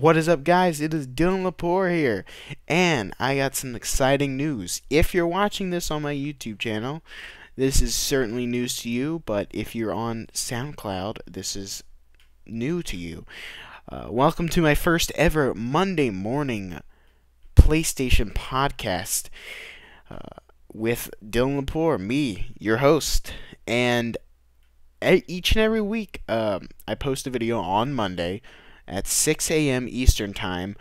What is up, guys? It is Dylan Lepore here, and I got some exciting news. If you're watching this on my YouTube channel, this is certainly news to you, but if you're on SoundCloud, this is new to you. Welcome to my first ever Monday morning PlayStation podcast with Dylan Lepore, me, your host, and each and every week I post a video on Monday at 6 a.m. Eastern Time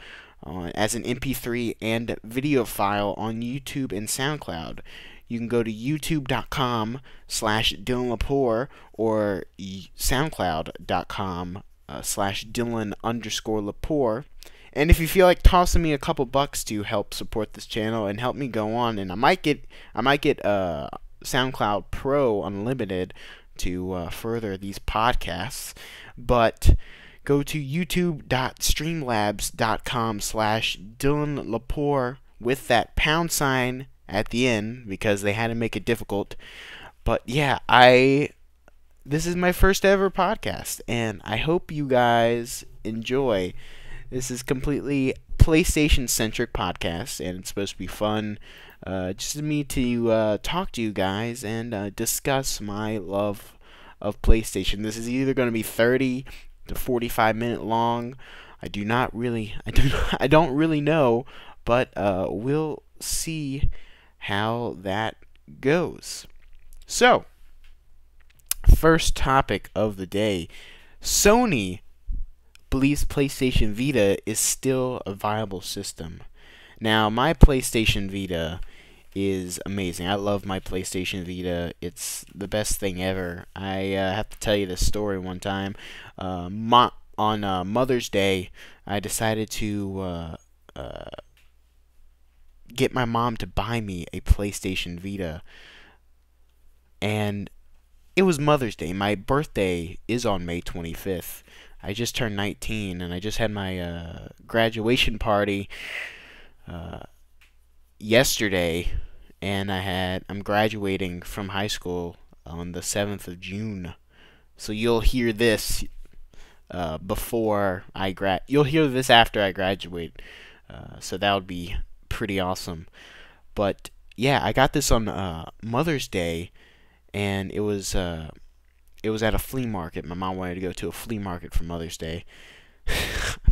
as an MP3 and video file on YouTube and SoundCloud. You can go to youtube.com/Dylan Lepore or soundcloud.com/Dylan_Lepore. And if you feel like tossing me a couple bucks to help support this channel and help me go on, and I might get SoundCloud Pro Unlimited to further these podcasts, but go to youtube.streamlabs.com/Dylan Lepore with that pound sign at the end because they had to make it difficult. But yeah, this is my first ever podcast, and I hope you guys enjoy. This is completely PlayStation-centric podcast, and it's supposed to be fun. Just me to talk to you guys and discuss my love of PlayStation. This is either going to be 30 to 45-minute long. I don't really know, but we'll see how that goes. So, first topic of the day: Sony believes PlayStation Vita is still a viable system. Now, my PlayStation Vita is amazing. I love my PlayStation Vita. It's the best thing ever. I have to tell you this story one time. On Mother's Day, I decided to get my mom to buy me a PlayStation Vita. And it was Mother's Day. My birthday is on May 25th. I just turned 19, and I just had my graduation party yesterday, and I'm graduating from high school on the 7th of June. So you'll hear this you'll hear this after I graduate. So that would be pretty awesome. But yeah, I got this on Mother's Day, and it was at a flea market. My mom wanted to go to a flea market for Mother's Day.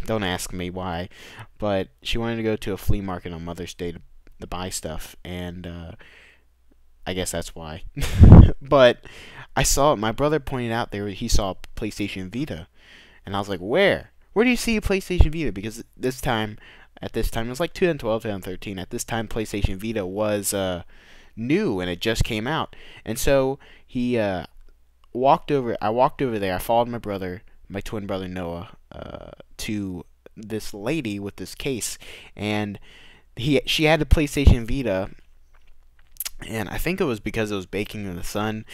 Don't ask me why, but she wanted to go to a flea market on Mother's Day to buy stuff, and I guess that's why. But I saw it. My brother pointed out he saw a PlayStation Vita, and I was like, where do you see a PlayStation Vita? Because at this time, it was like 2012, 2013. At this time, PlayStation Vita was new, and it just came out. And so I walked over there. I followed my twin brother Noah, to this lady with this case, and she had a PlayStation Vita, and I think it was because it was baking in the sun.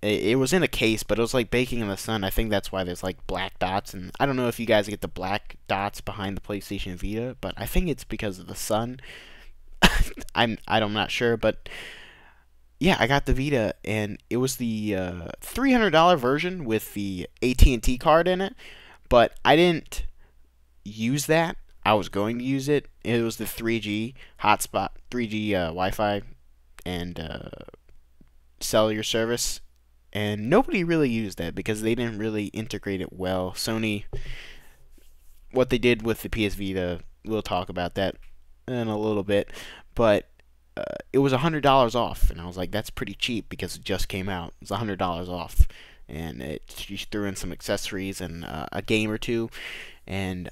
It was in a case, but it was like baking in the sun. I think that's why there's like black dots, and I don't know if you guys get the black dots behind the PlayStation Vita, but I think it's because of the sun. I'm not sure, but yeah, I got the Vita, and it was the $300 version with the AT&T card in it, but I didn't use that. I was going to use it. It was the 3G hotspot, 3G Wi-Fi, and cellular service, and nobody really used that because they didn't really integrate it well. Sony, what they did with the PS Vita, we'll talk about that in a little bit, but it was $100 off, and I was like, that's pretty cheap because it just came out. It's $100 off, and she threw in some accessories and a game or two, and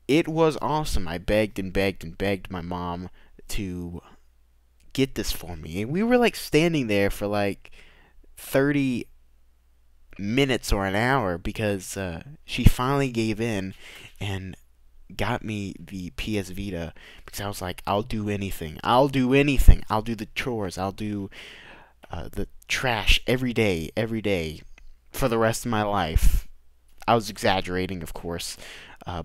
it was awesome. I begged and begged and begged my mom to get this for me, and we were like standing there for like 30 minutes or an hour because she finally gave in and got me the PS Vita, because I was like, I'll do anything. I'll do anything. I'll do the chores. I'll do the trash every day for the rest of my life. I was exaggerating, of course,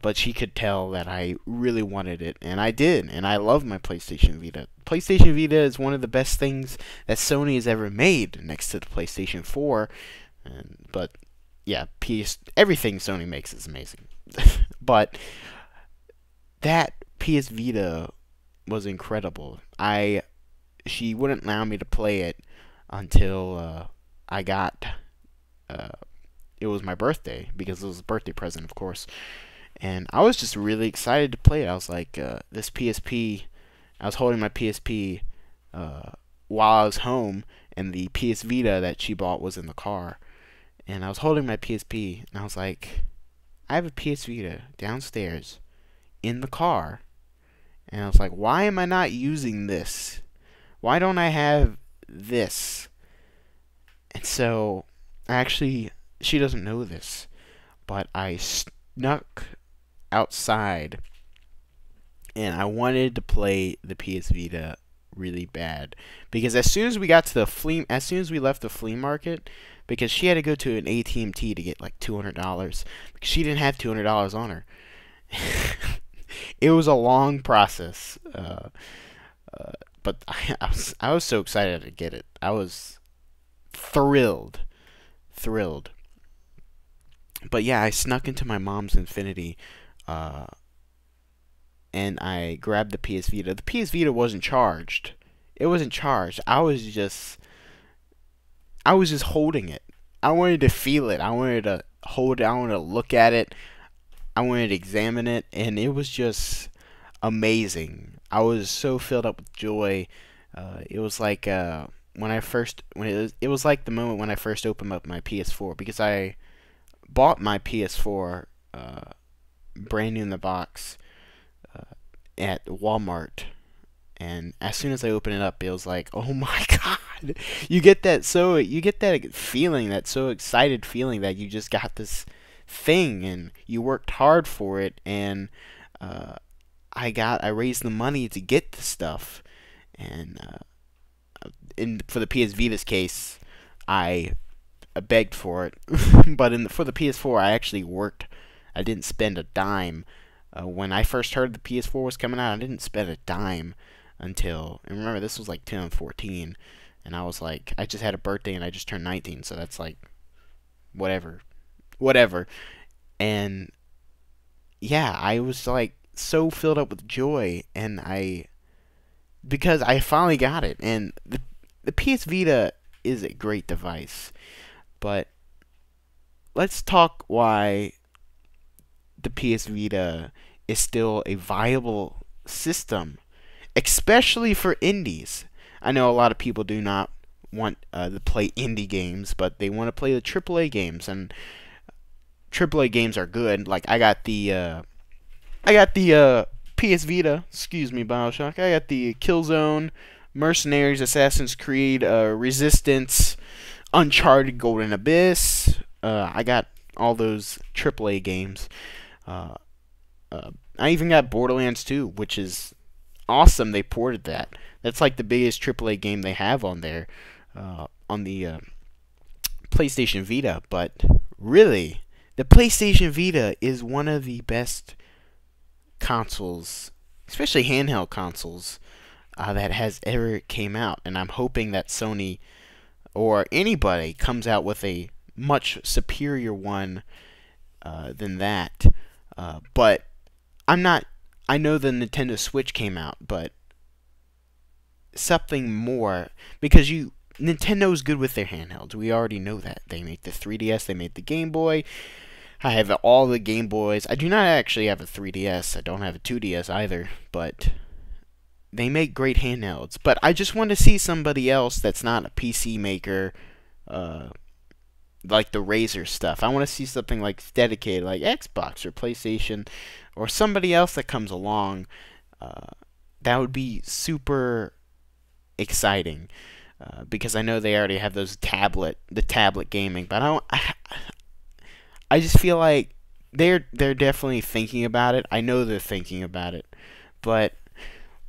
but she could tell that I really wanted it, and I did, and I love my PlayStation Vita. PlayStation Vita is one of the best things that Sony has ever made, next to the PlayStation 4, but yeah, everything Sony makes is amazing. But that PS Vita was incredible. She wouldn't allow me to play it until I got uh, it was my birthday, because it was a birthday present, of course. And I was just really excited to play it. I was like, this PSP. I was holding my PSP uh, while I was home, and the PS Vita that she bought was in the car. And I was holding my PSP, and I was like, I have a PS Vita downstairs in the car. And I was like, why am I not using this? Why don't I have this? And so, actually, she doesn't know this, but I snuck outside and I wanted to play the PS Vita really bad, because as soon as we left the flea market, because she had to go to an AT&T to get like $200 because she didn't have $200 on her. It was a long process, but I was so excited to get it. I was thrilled. But yeah, I snuck into my mom's Infinity, uh, and I grabbed the PS Vita. The PS Vita wasn't charged. It wasn't charged. I was just holding it. I wanted to feel it. I wanted to hold it. I wanted to look at it. I wanted to examine it, and it was just amazing. I was so filled up with joy. It was like it was like the moment when I first opened up my PS4, because I bought my PS4 brand new in the box at Walmart, and as soon as I opened it up, it was like, oh my god! You get that feeling, that so excited feeling that you just got this thing and you worked hard for it, and uh, I raised the money to get the stuff, and for the PS Vita's case, I begged for it, but for the PS4, I actually worked. I didn't spend a dime. When I first heard the PS4 was coming out, I didn't spend a dime until, and remember, this was like 2014, and I was like, I just had a birthday and I just turned 19, so that's like, whatever. And yeah, I was like so filled up with joy, and because I finally got it, and the PS Vita is a great device, but let's talk why the PS Vita is still a viable system, especially for indies. I know a lot of people do not want to play indie games, but they want to play the AAA games, and AAA games are good. Like I got the PS Vita, excuse me, BioShock. I got the Killzone, Mercenaries, Assassin's Creed, Resistance, Uncharted, Golden Abyss. I got all those AAA games. Uh, I even got Borderlands 2, which is awesome. They ported that. That's like the biggest AAA game they have on there, on the PlayStation Vita. But really, the PlayStation Vita is one of the best consoles, especially handheld consoles, that has ever came out. And I'm hoping that Sony or anybody comes out with a much superior one than that. But I'm not. I know the Nintendo Switch came out, but something more, because Nintendo's good with their handhelds. We already know that. They make the 3DS, they made the Game Boy. I have all the Game Boys. I do not actually have a 3DS. I don't have a 2DS either, but they make great handhelds. But I just want to see somebody else that's not a PC maker, like the Razer stuff. I want to see something like dedicated, like Xbox or PlayStation, or somebody else that comes along. That would be super exciting, because I know they already have the tablet gaming. But I just feel like they're definitely thinking about it. I know they're thinking about it, but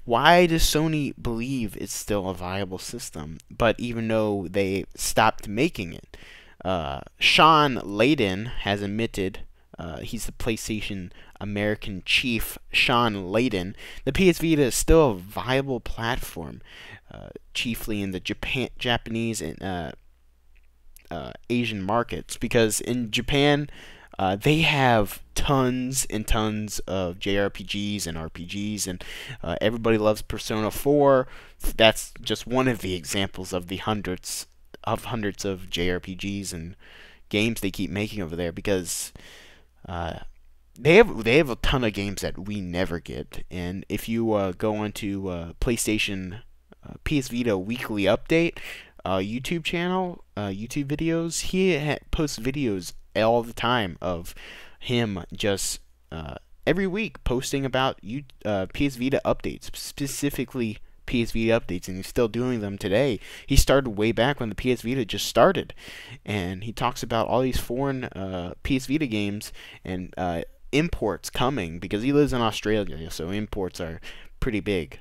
why does Sony believe it's still a viable system? But even though they stopped making it, Sean Layden has admitted, he's the PlayStation American chief, Sean Layden, the PS Vita is still a viable platform, chiefly in the Japanese and Asian markets, because in Japan, They have tons and tons of JRPGs and RPGs, and everybody loves Persona 4. That's just one of the examples of the hundreds of JRPGs and games they keep making over there, because uh, they have a ton of games that we never get. And if you go onto PlayStation PS Vita weekly update YouTube channel, YouTube videos, he posts videos all the time of him just every week posting about PS Vita updates, specifically PS Vita updates, and he's still doing them today. He started way back when the PS Vita just started, and he talks about all these foreign PS Vita games and imports coming, because he lives in Australia, so imports are pretty big.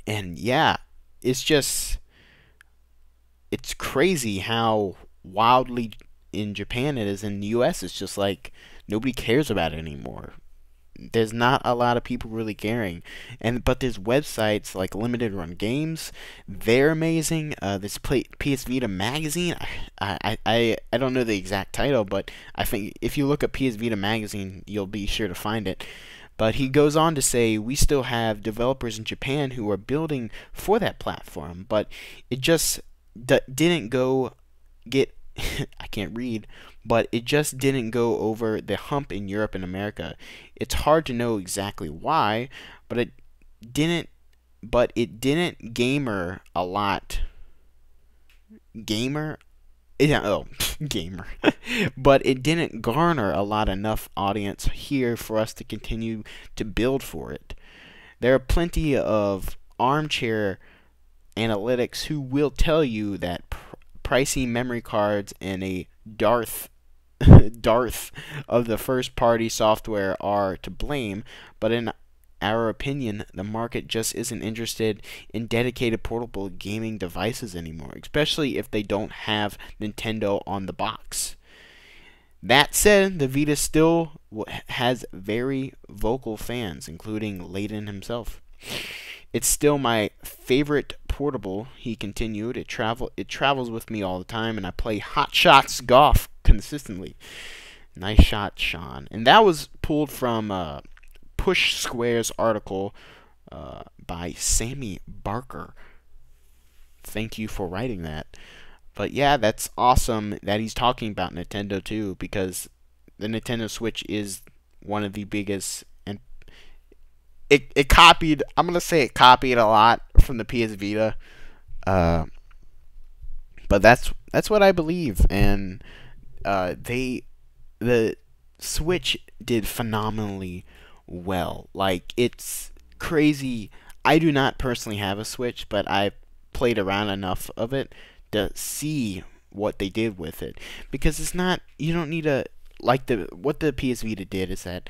And yeah, it's just it's crazy how wildly in Japan it is. In the US, it's just like nobody cares about it anymore. There's not a lot of people really caring, but there's websites like Limited Run Games. They're amazing. This PS Vita magazine. I don't know the exact title, but I think if you look up PS Vita magazine, you'll be sure to find it. But he goes on to say, we still have developers in Japan who are building for that platform, but it just didn't go get I can't read, but it just didn't go over the hump in Europe and America. It's hard to know exactly why, but didn't it didn't gamer a lot. Gamer? Yeah, oh, gamer. But it didn't garner a lot enough audience here for us to continue to build for it. There are plenty of armchair analytics who will tell you that pricey memory cards and a dearth of the first party software are to blame, but in our opinion, the market just isn't interested in dedicated portable gaming devices anymore, especially if they don't have Nintendo on the box. That said, the Vita still has very vocal fans, including Layden himself. It's still my favorite portable, he continued. It travels with me all the time, and I play Hot Shots Golf consistently. Nice shot, Sean. And that was pulled from Push Square's article by Sammy Barker. Thank you for writing that. But yeah, that's awesome that he's talking about Nintendo too, because the Nintendo Switch is one of the biggest, and it copied, I'm going to say it copied a lot from the PS Vita. But that's what I believe, and the Switch did phenomenally well. Like, it's crazy. I do not personally have a Switch, but I played around enough of it to see what they did with it, because it's not, you don't need a, like, what the PS Vita did is that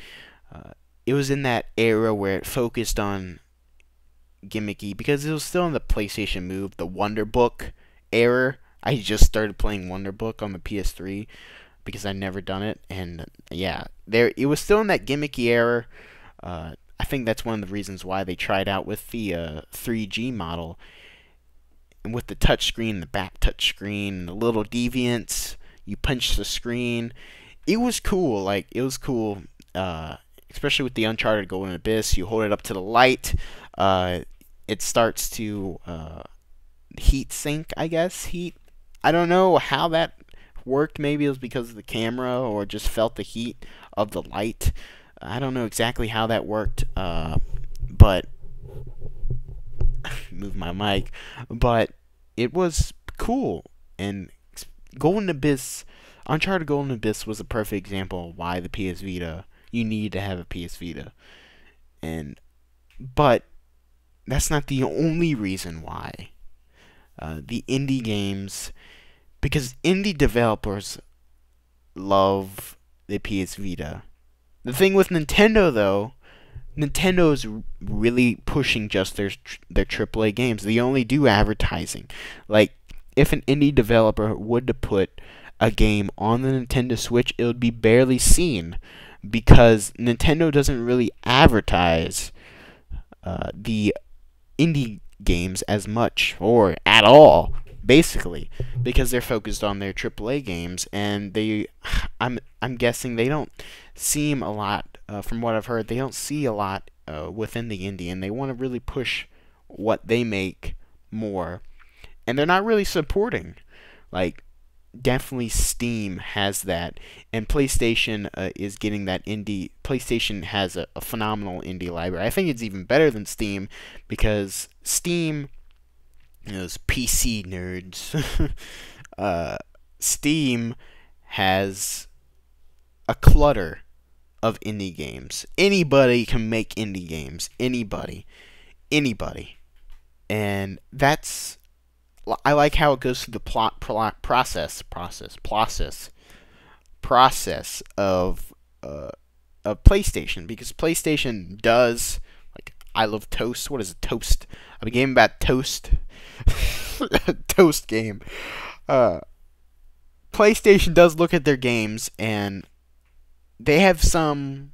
it was in that era where it focused on gimmicky, because it was still in the PlayStation Move, the Wonder Book era. I just started playing Wonder Book on the PS3 because I'd never done it, and yeah, it was still in that gimmicky era. I think that's one of the reasons why they tried out with the 3G model, and with the touchscreen, the back touchscreen, the little deviants, you punch the screen. It was cool. Like, it was cool, especially with the Uncharted Golden Abyss. You hold it up to the light, it starts to heat sink, I guess. I don't know how that worked. Maybe it was because of the camera, or just felt the heat of the light. I don't know exactly how that worked, but move my mic, but it was cool. And Golden Abyss, Uncharted Golden Abyss was a perfect example of why the PS Vita, you need to have a PS Vita. But that's not the only reason why. The indie games, because indie developers love the PS Vita. The thing with Nintendo, though, Nintendo is really pushing just their AAA games. They only do advertising. Like, if an indie developer would to put a game on the Nintendo Switch, it would be barely seen, because Nintendo doesn't really advertise the indie games as much, or at all. basically, because they're focused on their AAA games, and I'm guessing they don't seem a lot, from what I've heard, they don't see a lot within the indie, and they want to really push what they make more, and they're not really supporting. Like, definitely Steam has that, and PlayStation is getting that indie. PlayStation has a phenomenal indie library. I think it's even better than Steam, because Steam, those PC nerds, Steam has a clutter of indie games. Anybody can make indie games. Anybody. And I like how it goes through the process of PlayStation, because PlayStation does, like, I love Toast. What is a Toast? A game about Toast. Toast game. PlayStation does look at their games, and they have some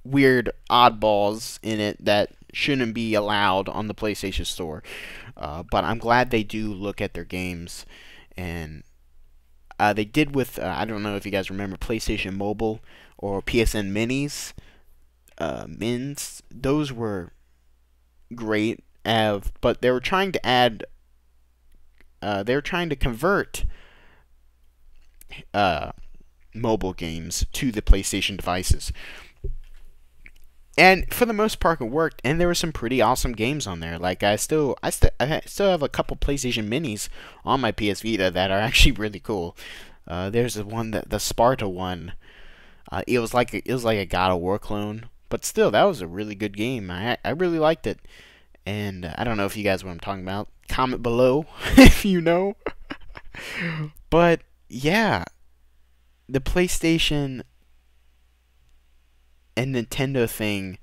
weird oddballs in it that shouldn't be allowed on the PlayStation Store. But I'm glad they do look at their games, and they did with, I don't know if you guys remember PlayStation Mobile or PSN Minis. Mins, those were great, but they were trying to convert mobile games to the PlayStation devices. And for the most part, it worked, and there were some pretty awesome games on there. Like, I still have a couple PlayStation Minis on my PS Vita that are actually really cool. There's the Sparta one. It was like a God of War clone, but still, that was a really good game. I really liked it, and I don't know if you guys know what I'm talking about. Comment below if you know. But yeah, the PlayStation and Nintendo thing,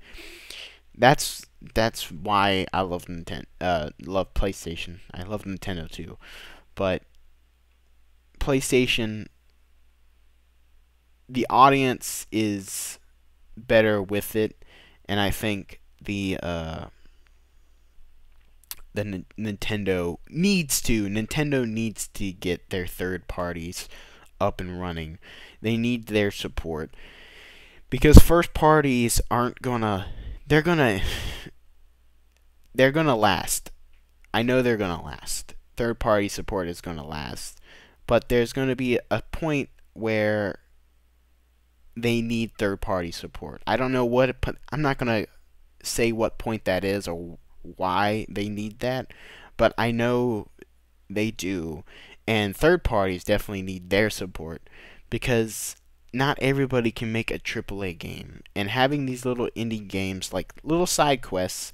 that's why I love love PlayStation. I love Nintendo too, but PlayStation, the audience is better with it, and I think the Nintendo needs to get their third parties up and running. They need their support, because first parties aren't gonna, they're gonna last. I know they're gonna last. Third party support is gonna last, but there's gonna be a point where they need third party support. I don't know I'm not gonna say what point that is or why they need that, but I know they do, and third parties definitely need their support, because not everybody can make a AAA game, and having these little indie games, like little side quests,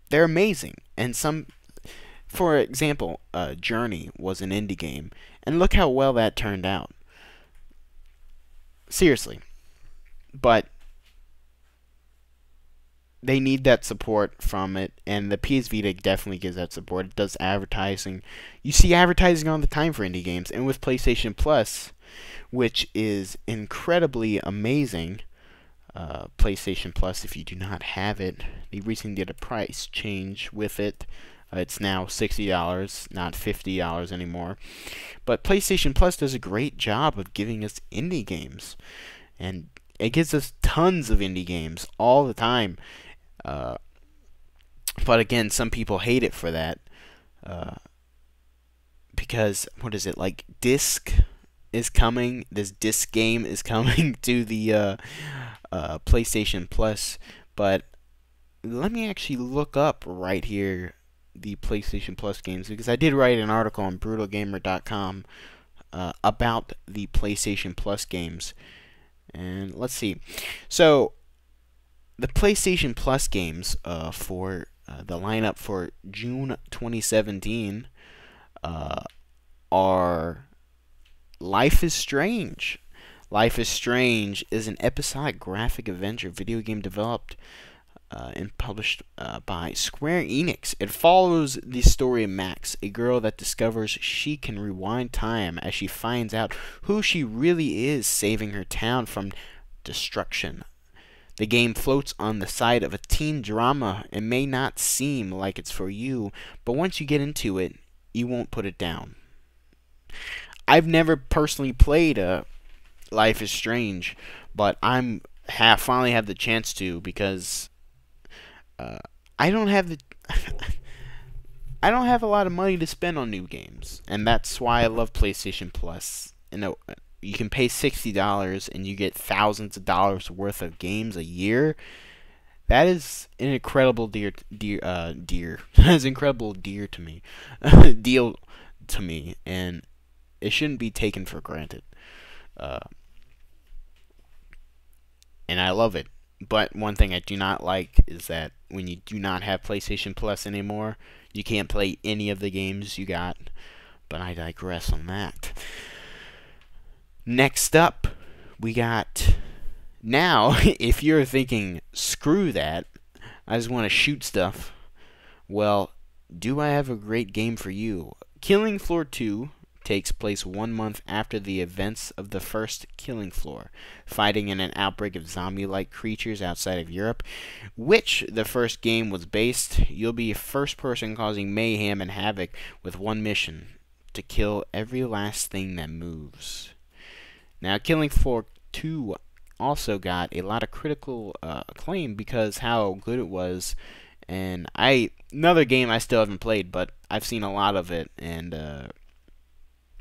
they're amazing. And for example, Journey was an indie game, and look how well that turned out. Seriously. But they need that support from it, and the PS Vita definitely gives that support. It does advertising. You see advertising all the time for indie games, and with PlayStation Plus, which is incredibly amazing. PlayStation Plus, if you do not have it, they recently did a price change with it. It's now $60, not $50 anymore. But PlayStation Plus does a great job of giving us indie games, and it gives us tons of indie games all the time. But again, some people hate it for that, because what is it, like disc is coming? This disc game is coming to the PlayStation Plus. But let me actually look up right here the PlayStation Plus games, because I did write an article on brutalgamer.com about the PlayStation Plus games. And let's see. So the PlayStation Plus games for the lineup for June 2017 are Life is Strange. Life is Strange is an episodic graphic adventure video game developed and published by Square Enix. It follows the story of Max, a girl that discovers she can rewind time as she finds out who she really is, saving her town from destruction. The game floats on the side of a teen drama and may not seem like it's for you, but once you get into it, you won't put it down. I've never personally played Life is Strange, but finally have the chance to, because I don't have the I don't have a lot of money to spend on new games, and that's why I love PlayStation Plus. You can pay $60 and you get thousands of dollars worth of games a year. That is an incredible That is incredible dear to me, deal to me, and it shouldn't be taken for granted. Uh, and I love it. But one thing I do not like is that when you do not have PlayStation Plus anymore, you can't play any of the games you got. But I digress on that. Next up, we got... Now, if you're thinking, screw that, I just want to shoot stuff, well, do I have a great game for you? Killing Floor 2 takes place 1 month after the events of the first Killing Floor, fighting in an outbreak of zombie-like creatures outside of Europe, which the first game was based. You'll be a first person causing mayhem and havoc with one mission: to kill every last thing that moves. Now, Killing Floor 2 also got a lot of critical acclaim because how good it was, and another game I still haven't played, but I've seen a lot of it, and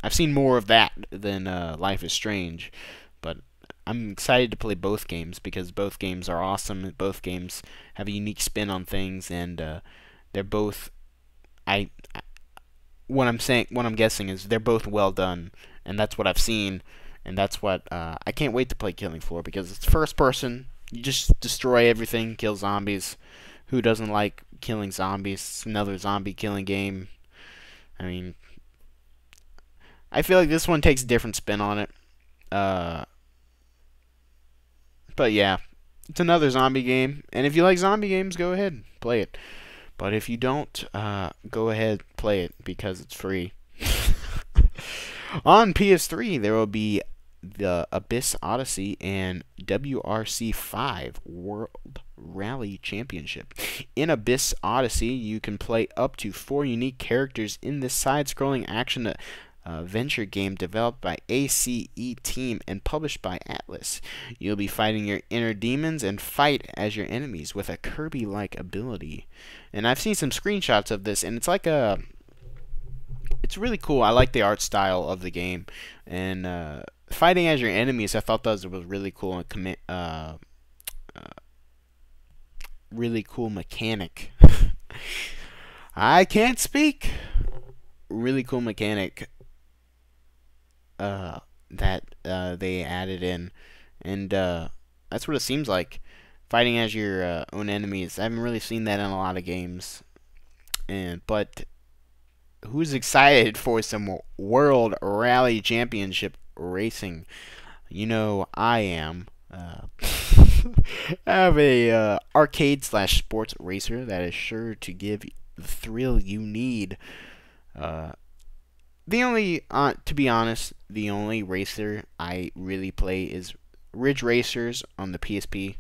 I've seen more of that than Life is Strange. But I'm excited to play both games because both games are awesome. Both games have a unique spin on things, and they're both what I'm guessing is they're both well done, and that's what I've seen. And that's what I can't wait to play Killing Floor, because it's first person. You just destroy everything, kill zombies. Who doesn't like killing zombies? It's another zombie killing game. I mean, I feel like this one takes a different spin on it. But yeah, it's another zombie game. And if you like zombie games, go ahead, play it. But if you don't, go ahead, play it, because it's free. On PS3, there will be the Abyss Odyssey and WRC 5 World Rally Championship. In Abyss Odyssey, you can play up to 4 unique characters in this side-scrolling action venture game developed by ACE Team and published by Atlas. You'll be fighting your inner demons and fight as your enemies with a Kirby-like ability. And I've seen some screenshots of this, and it's like it's really cool. I like the art style of the game, and fighting as your enemies, I thought that was really cool and really cool mechanic. I can't speak. Really cool mechanic that they added in, and that's what it seems like. Fighting as your own enemies. I haven't really seen that in a lot of games, but who's excited for some World Rally Championship racing? You know I am. I have a arcade/sports racer that is sure to give the thrill you need. To be honest, the only racer I really play is Ridge Racers on the PSP,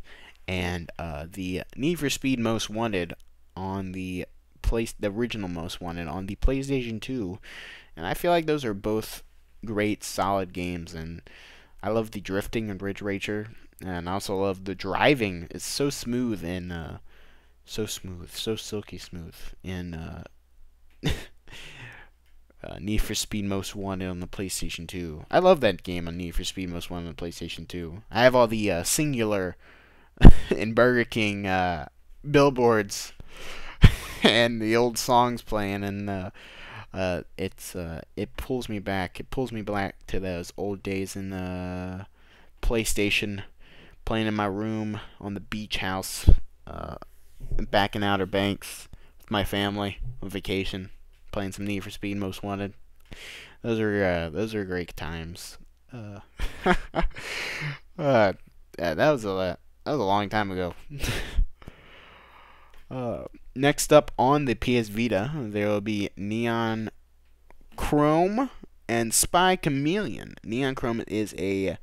and the Need for Speed Most Wanted on the original Most Wanted on the PlayStation 2, and I feel like those are both great, solid games. And I love the drifting in Ridge Racer, and I also love the driving. It's so smooth and so silky smooth in Need for Speed Most Wanted on the PlayStation 2. I love that game on Need for Speed Most Wanted on the PlayStation 2. I have all the Singular and Burger King billboards and the old songs playing, and it pulls me back. It pulls me back to those old days in the PlayStation, playing in my room on the beach house, back in Outer Banks with my family on vacation, playing some Need for Speed Most Wanted. Those are great times. That was a long time ago. Next up on the PS Vita, there will be Neon Chrome and Spy Chameleon. Neon Chrome is a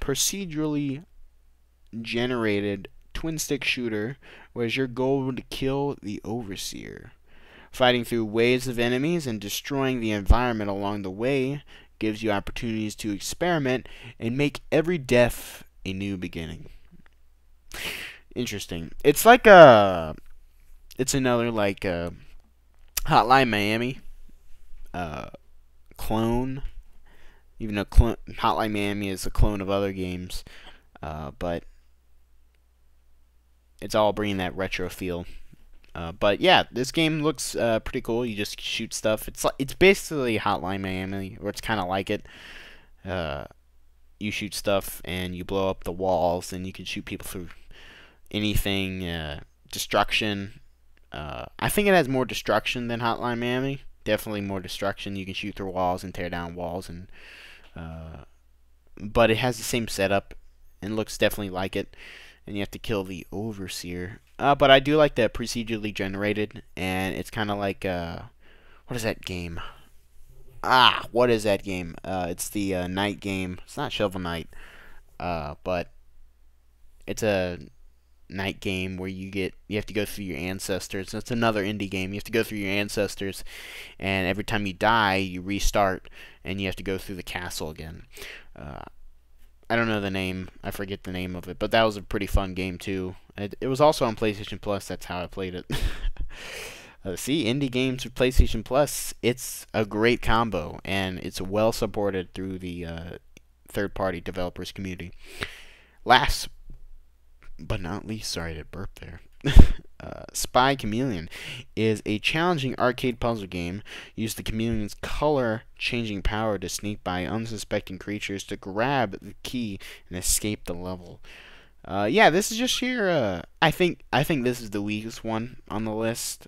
procedurally generated twin stick shooter where it's your goal to kill the Overseer. Fighting through waves of enemies and destroying the environment along the way gives you opportunities to experiment and make every death a new beginning. Interesting. It's like it's another like Hotline Miami clone. Even though Hotline Miami is a clone of other games, but it's all bringing that retro feel. But yeah, this game looks pretty cool. You just shoot stuff. It's basically Hotline Miami, or it's kind of like it. You shoot stuff and you blow up the walls, and you can shoot people through anything. Destruction. I think it has more destruction than Hotline Miami. Definitely more destruction. You can shoot through walls and tear down walls, and but it has the same setup and looks definitely like it. And you have to kill the Overseer. But I do like the procedurally generated, and it's kind of like what is that game? What is that game? It's the night game. It's not Shovel Knight, but it's a night game where you have to go through your ancestors. It's another indie game. You have to go through your ancestors, and every time you die, you restart, and you have to go through the castle again. I don't know the name. I forget the name of it, but that was a pretty fun game too. It was also on PlayStation Plus. That's how I played it. See, indie games with PlayStation Plus, it's a great combo, and it's well supported through the third-party developers community. Last but not least, sorry to burp there. Spy Chameleon is a challenging arcade puzzle game. Use the chameleon's color-changing power to sneak by unsuspecting creatures to grab the key and escape the level. Yeah, this is just your. I think this is the weakest one on the list.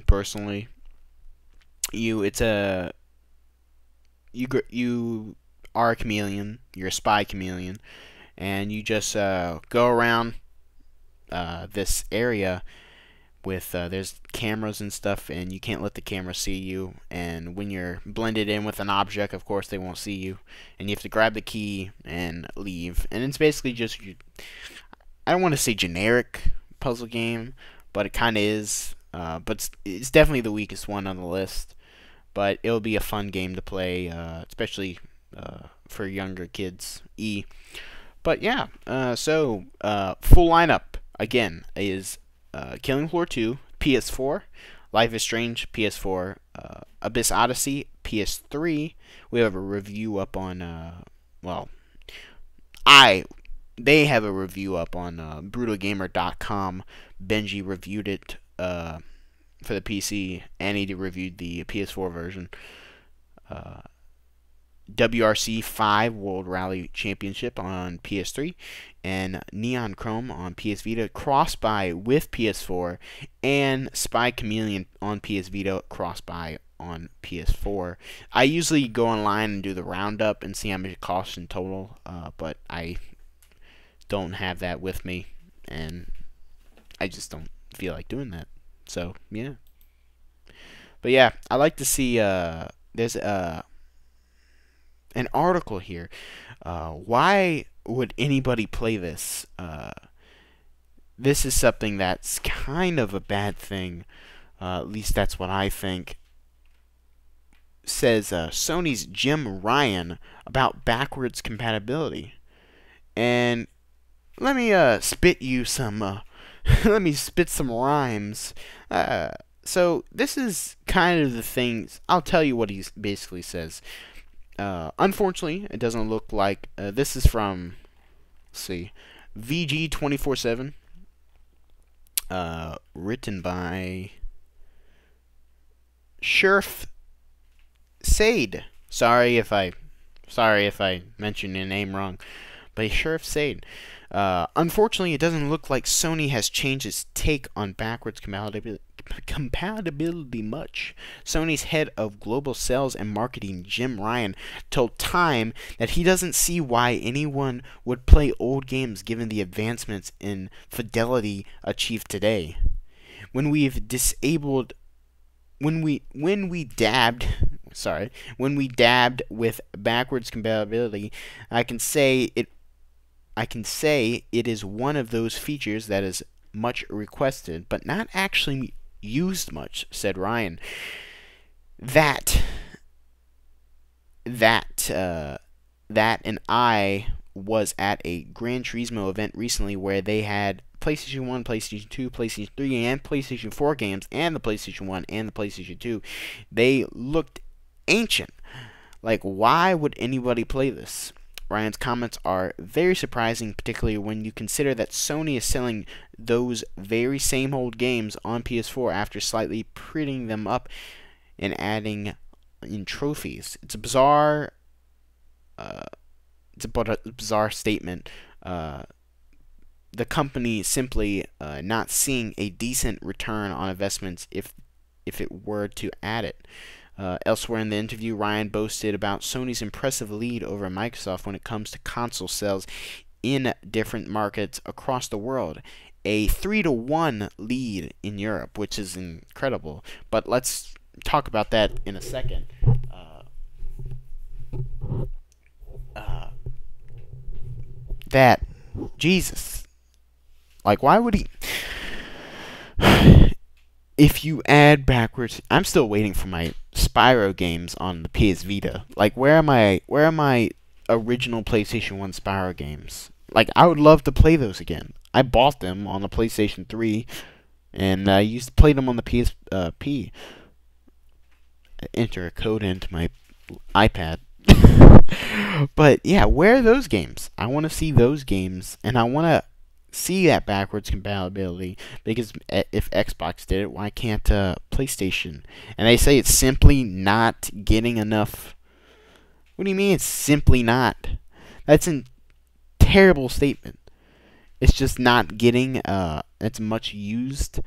Personally, you are a chameleon. You're a spy chameleon, and you just go around this area with there's cameras and stuff, and you can't let the camera see you. And when you're blended in with an object, of course they won't see you, and you have to grab the key and leave. And it's basically just, I don't want to say generic puzzle game, but it kind of is. But it's definitely the weakest one on the list. But it'll be a fun game to play, especially for younger kids. But yeah, so full lineup again is Killing Floor 2, PS4, Life is Strange, PS4, Abyss Odyssey, PS3. We have a review up on they have a review up on brutalgamer.com. Benji reviewed it for the PC, and he reviewed the PS4 version. WRC 5 World Rally Championship on PS3, and Neon Chrome on PS Vita, cross-buy with PS4, and Spy Chameleon on PS Vita, cross-buy on PS4. I usually go online and do the roundup and see how much it costs in total, but I don't have that with me, and I just don't feel like doing that. So, yeah. But yeah, I like to see, there's an article here. Why would anybody play this? This is something that's kind of a bad thing. At least that's what I think. Says Sony's Jim Ryan about backwards compatibility. And let me spit you some let me spit some rhymes. So this is kind of the things. I'll tell you what he basically says. Unfortunately, it doesn't look like this is from, let's see, VG247, written by Sheriff Sade. Sorry if I mentioned your name wrong, but Sheriff Sade. Unfortunately, it doesn't look like Sony has changed its take on backwards compatibility much. Sony's head of global sales and marketing, Jim Ryan, told Time that he doesn't see why anyone would play old games given the advancements in fidelity achieved today. When we dabbed with backwards compatibility, I can say it I can say it is one of those features that is much requested, but not actually used much," said Ryan. That that uh, that and I was at a Gran Turismo event recently where they had PlayStation 1, PlayStation 2, PlayStation 3, and PlayStation 4 games, and the PlayStation 1 and the PlayStation 2. They looked ancient. Like, why would anybody play this? Ryan's comments are very surprising, particularly when you consider that Sony is selling those very same old games on PS4 after slightly prettying them up and adding in trophies. It's a bizarre bizarre statement. The company simply not seeing a decent return on investments if it were to add it. Elsewhere in the interview, Ryan boasted about Sony's impressive lead over Microsoft when it comes to console sales in different markets across the world. A 3-to-1 lead in Europe, which is incredible. But let's talk about that in a second. That, Jesus. Like, why would he... If you add backwards... I'm still waiting for my Spyro games on the PSvita. Like, where are my original PlayStation 1 Spyro games? Like, I would love to play those again. I bought them on the PlayStation 3, and I used to play them on the PSP. Enter a code into my iPad. But, yeah, where are those games? I want to see those games, and I want to see that backwards compatibility, because if Xbox did it, why can't PlayStation? And they say it's simply not getting enough. What do you mean it's simply not? That's a terrible statement. It's just not getting it's much used.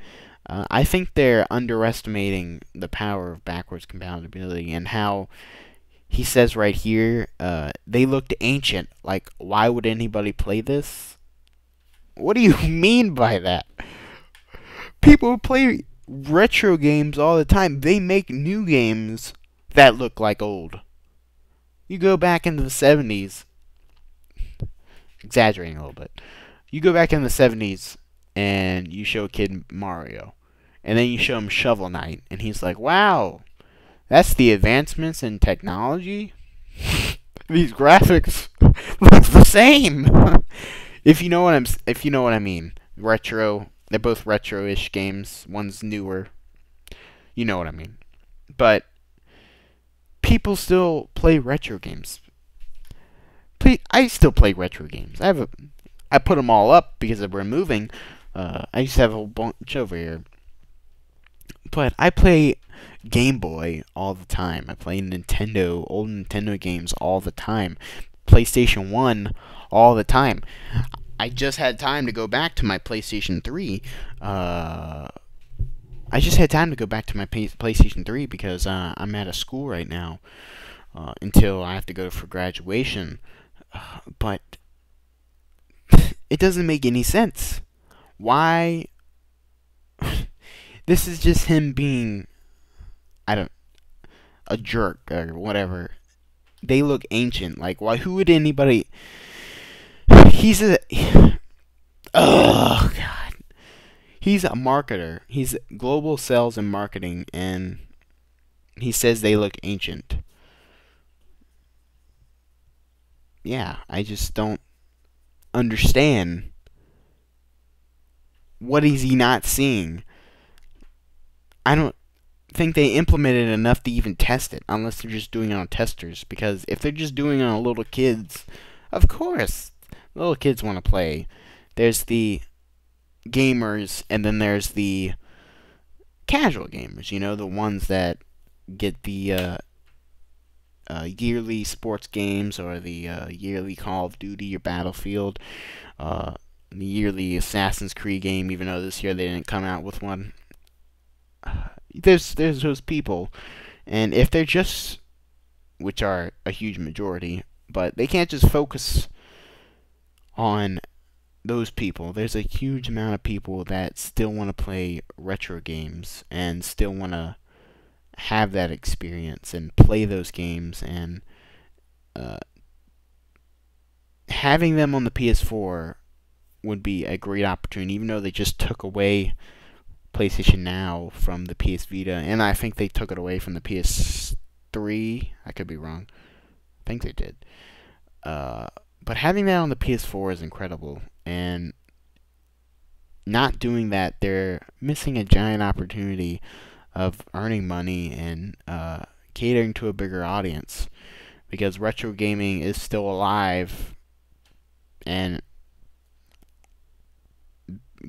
I think they're underestimating the power of backwards compatibility and how he says right here, they looked ancient. Like, why would anybody play this? What do you mean by that? People play retro games all the time. They make new games that look like old. You go back into the 70s, exaggerating a little bit. You go back in the 70s and you show a kid Mario, and then you show him Shovel Knight, and he's like, "Wow, that's the advancements in technology? These graphics look the same." If you know what I mean. Retro. They're both retro-ish games. One's newer. You know what I mean. But people still play retro games. I still play retro games. I put them all up because we're moving. I used to have a whole bunch over here. But I play Game Boy all the time. I play old Nintendo games all the time. PlayStation 1 all the time. I just had time to go back to my PlayStation 3. Because I'm at a school right now until I have to go for graduation. But it doesn't make any sense. Why? This is just him being, a jerk or whatever. They look ancient. Like, why? Who would anybody? Oh God. He's a marketer. He's global sales and marketing, and he says they look ancient. Yeah, I just don't understand. What is he not seeing? I don't think they implemented enough to even test it, unless they're just doing it on testers. Because if they're just doing it on little kids, of course, little kids want to play. There's the gamers, and then there's the casual gamers. You know, the ones that get the yearly sports games, or the yearly Call of Duty or Battlefield, the yearly Assassin's Creed game, even though this year they didn't come out with one. There's those people, and if they're just, which are a huge majority, but they can't just focus on those people. There's a huge amount of people that still want to play retro games and still want to have that experience and play those games and having them on the PS4 would be a great opportunity, even though they just took away PlayStation Now from the PS Vita, and I think they took it away from the PS3. I could be wrong. I think they did. But having that on the PS4 is incredible, and not doing that, they're missing a giant opportunity of earning money and catering to a bigger audience, because retro gaming is still alive and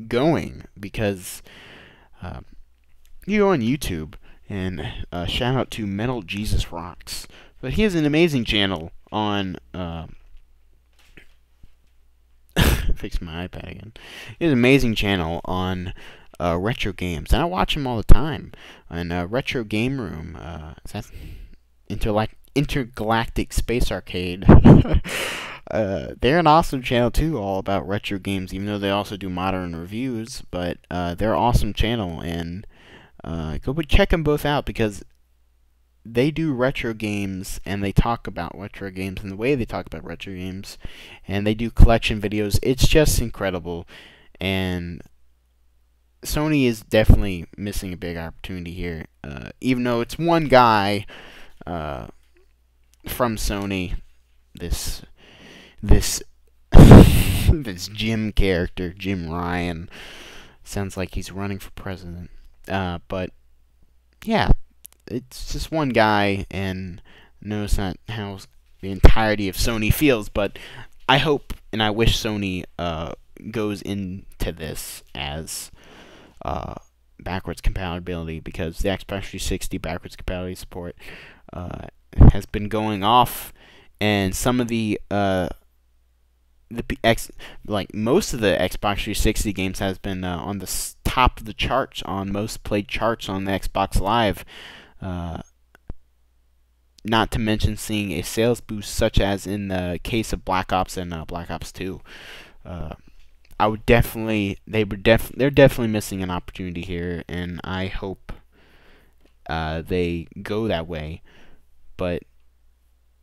going, because you go on YouTube and shout out to Metal Jesus Rocks, but he has an amazing channel on fix my iPad again. He has an amazing channel on retro games, and I watch him all the time. And Retro Game Room, is that Intergalactic Space Arcade? They're an awesome channel too, all about retro games, even though they also do modern reviews. But they're an awesome channel, and go check them both out, because they do retro games, and they talk about retro games and the way they talk about retro games, and they do collection videos. It's just incredible, and Sony is definitely missing a big opportunity here, even though it's one guy from Sony, this this Jim character, Jim Ryan. Sounds like he's running for president. But yeah, it's just one guy, and no, it's not how the entirety of Sony feels. But I hope and I wish Sony goes into this as backwards compatibility, because the Xbox 360 backwards compatibility support has been going off, and some of like most of the Xbox 360 games has been on the top of the charts, on most played charts on the Xbox Live. Not to mention seeing a sales boost, such as in the case of Black Ops and Black Ops 2. They're definitely missing an opportunity here, and I hope they go that way. But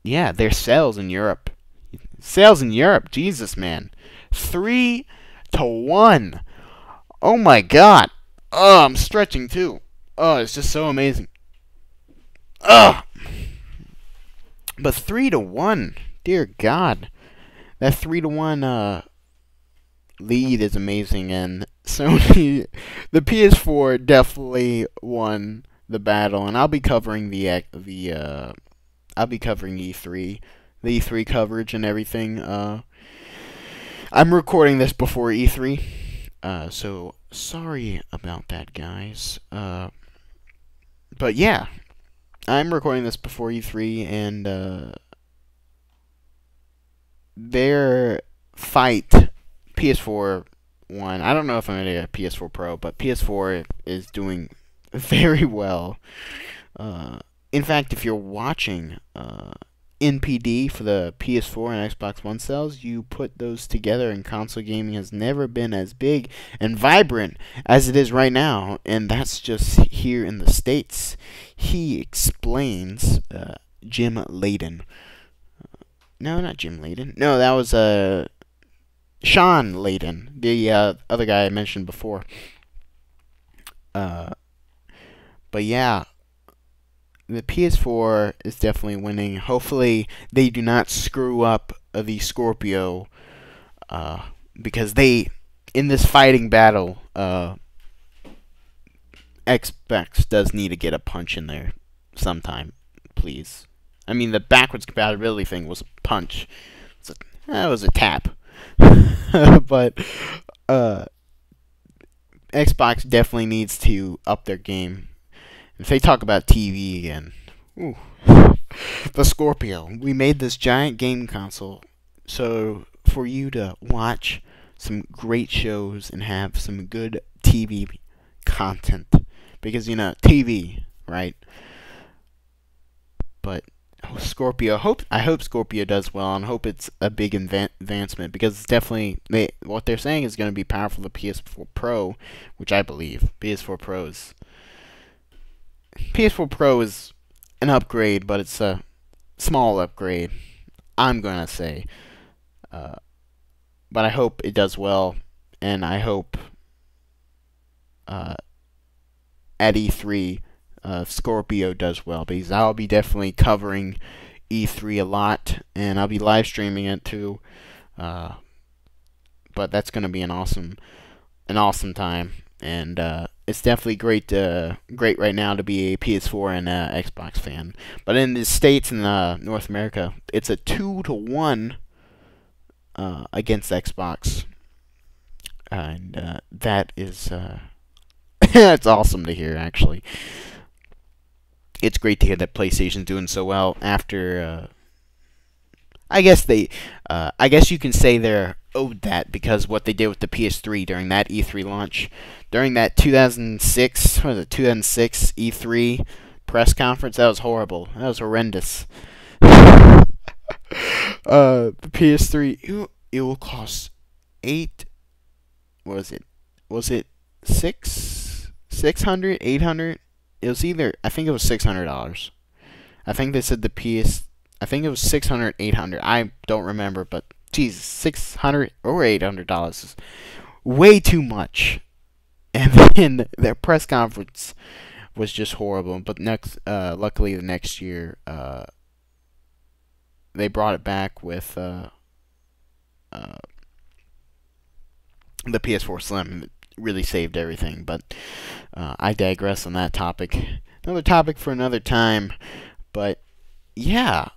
yeah, their sales in Europe. Jesus, man. 3-1. Oh my god. Oh, I'm stretching too. Oh, it's just so amazing. Ugh. But 3-1. Dear God. That 3-1 lead is amazing, and Sony, the PS4 definitely won the battle, and I'll be covering I'll be covering E3, the E3 coverage and everything. I'm recording this before E3, so sorry about that, guys. But yeah, I'm recording this before E3, and their fight, PS4 won. I don't know if I'm going to get a PS4 Pro, but PS4 is doing very well. In fact, if you're watching NPD for the PS4 and Xbox One sales, you put those together, and console gaming has never been as big and vibrant as it is right now, and that's just here in the States. He explains, Jim Layden. No, not Jim Layden. No, that was Sean Layden, the other guy I mentioned before. But yeah, the PS4 is definitely winning. Hopefully, they do not screw up the Scorpio, because in this fighting battle, Xbox does need to get a punch in there sometime, please. I mean, the backwards compatibility thing was a punch. That was a tap. But Xbox definitely needs to up their game. If they talk about TV again, ooh, the Scorpio. We made this giant game console so for you to watch some great shows and have some good TV content, because TV, right? But Scorpio, I hope Scorpio does well, and hope it's a big advancement, because it's definitely what they're saying is going to be powerful to PS4 Pro, which I believe PS4 Pro is an upgrade, but it's a small upgrade, I'm gonna say. but I hope it does well, and I hope uh, at E3 Scorpio does well, because I'll be definitely covering E3 a lot, and I'll be live streaming it too. But that's gonna be an awesome time, and it's definitely great right now to be a PS4 and Xbox fan. But in the States and North America, it's a 2-to-1 against Xbox, and that is that's awesome to hear. Actually, it's great to hear that PlayStation's doing so well after. I guess you can say they're owed that, because what they did with the PS3 during that E3 launch, during that 2006 E3 press conference, that was horrible. That was horrendous. The PS3, it will cost eight. What was it? Was it 600, 800? It was either. I think it was $600. I think they said the PS. I think it was 600, 800. I don't remember, but Jesus, $600 or $800 is way too much. And then their press conference was just horrible. But luckily the next year, they brought it back with the PS4 Slim. It really saved everything. But I digress on that topic. Another topic for another time. But yeah,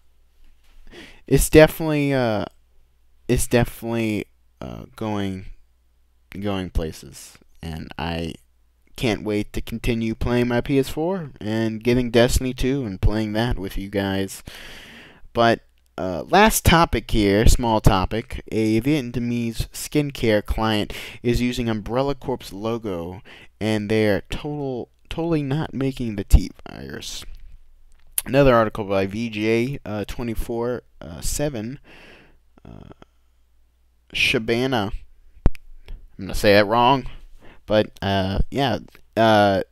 it's definitely going places, and I can't wait to continue playing my PS4 and getting Destiny 2 and playing that with you guys. But last topic here, small topic. A Vietnamese skincare client is using Umbrella Corp's logo, and they're totally not making the T virus. Another article by VJ 24/7. Shabana. I'm gonna say that wrong, but yeah. The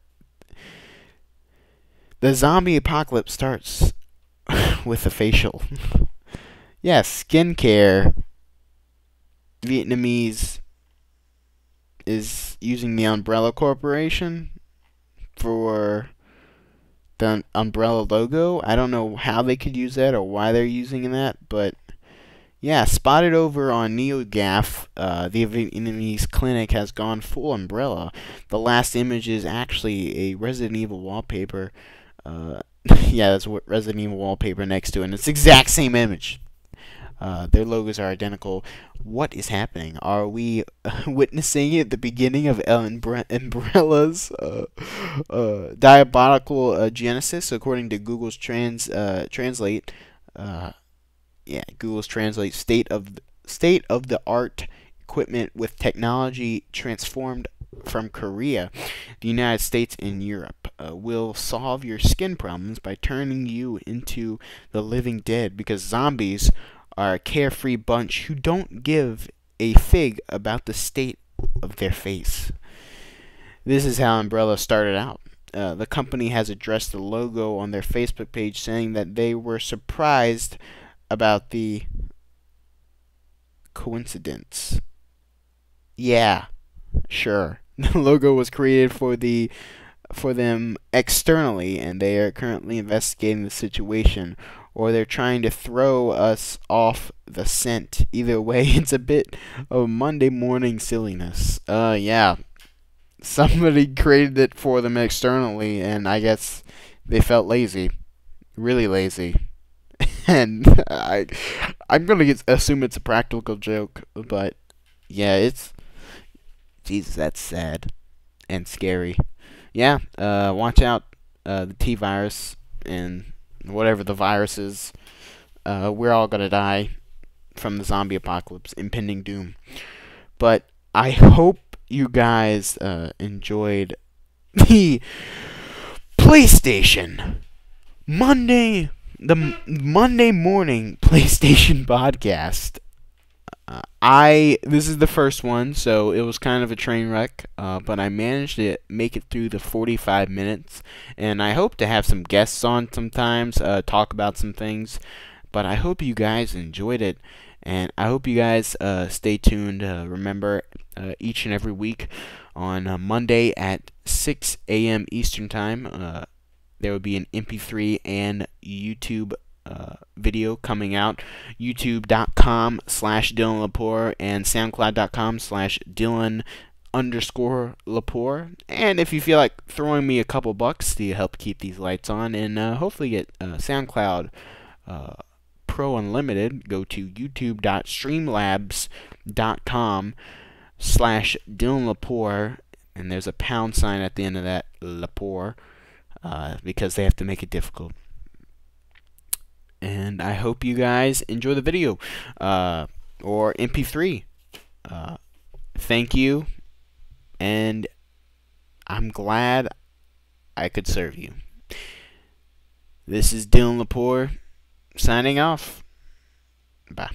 zombie apocalypse starts with a facial. Yeah, skincare. Vietnamese is using the Umbrella Corporation for the Umbrella logo. I don't know how they could use that or why they're using that, but yeah, spotted over on NeoGAF, the Vietnamese clinic has gone full Umbrella. The last image is actually a Resident Evil wallpaper. Yeah, that's what Resident Evil wallpaper next to it, and it's the exact same image. Their logos are identical. What is happening? Are we witnessing at the beginning of Umbrella's diabolical genesis, according to Google's Translate? Yeah, Google's Translate state of the art equipment with technology transformed from Korea, the United States, and Europe will solve your skin problems by turning you into the living dead, because zombies are a carefree bunch who don't give a fig about the state of their face. This is how Umbrella started out. The company has addressed the logo on their Facebook page, saying that they were surprised about the coincidence. Yeah, sure. The logo was created for them externally, and they are currently investigating the situation, or they're trying to throw us off the scent. Either way, it's a bit of Monday morning silliness. Yeah. Somebody created it for them externally, and I guess they felt lazy. Really lazy. And I'm gonna assume it's a practical joke, but yeah, it's... Jesus, that's sad and scary. Yeah, watch out, the T-virus and whatever the virus is. We're all gonna die from the zombie apocalypse, impending doom. But I hope you guys enjoyed the PlayStation the Monday morning PlayStation podcast. This is the first one, so it was kind of a train wreck, but I managed to make it through the 45 minutes, and I hope to have some guests on sometimes, talk about some things, but I hope you guys enjoyed it, And I hope you guys stay tuned. Remember, each and every week on Monday at 6 a.m. Eastern Time, there will be an MP3 and YouTube video coming out. YouTube.com/Dylan Lepore and SoundCloud.com/Dylan_Lepore. And if you feel like throwing me a couple bucks to help keep these lights on and hopefully get SoundCloud Pro Unlimited, go to youtube.streamlabs.com/Dylan Lepore, and there's a pound sign at the end of that, Lepore, because they have to make it difficult. And I hope you guys enjoy the video, or MP3. Thank you, and I'm glad I could serve you. This is Dylan Lepore, signing off. Bye.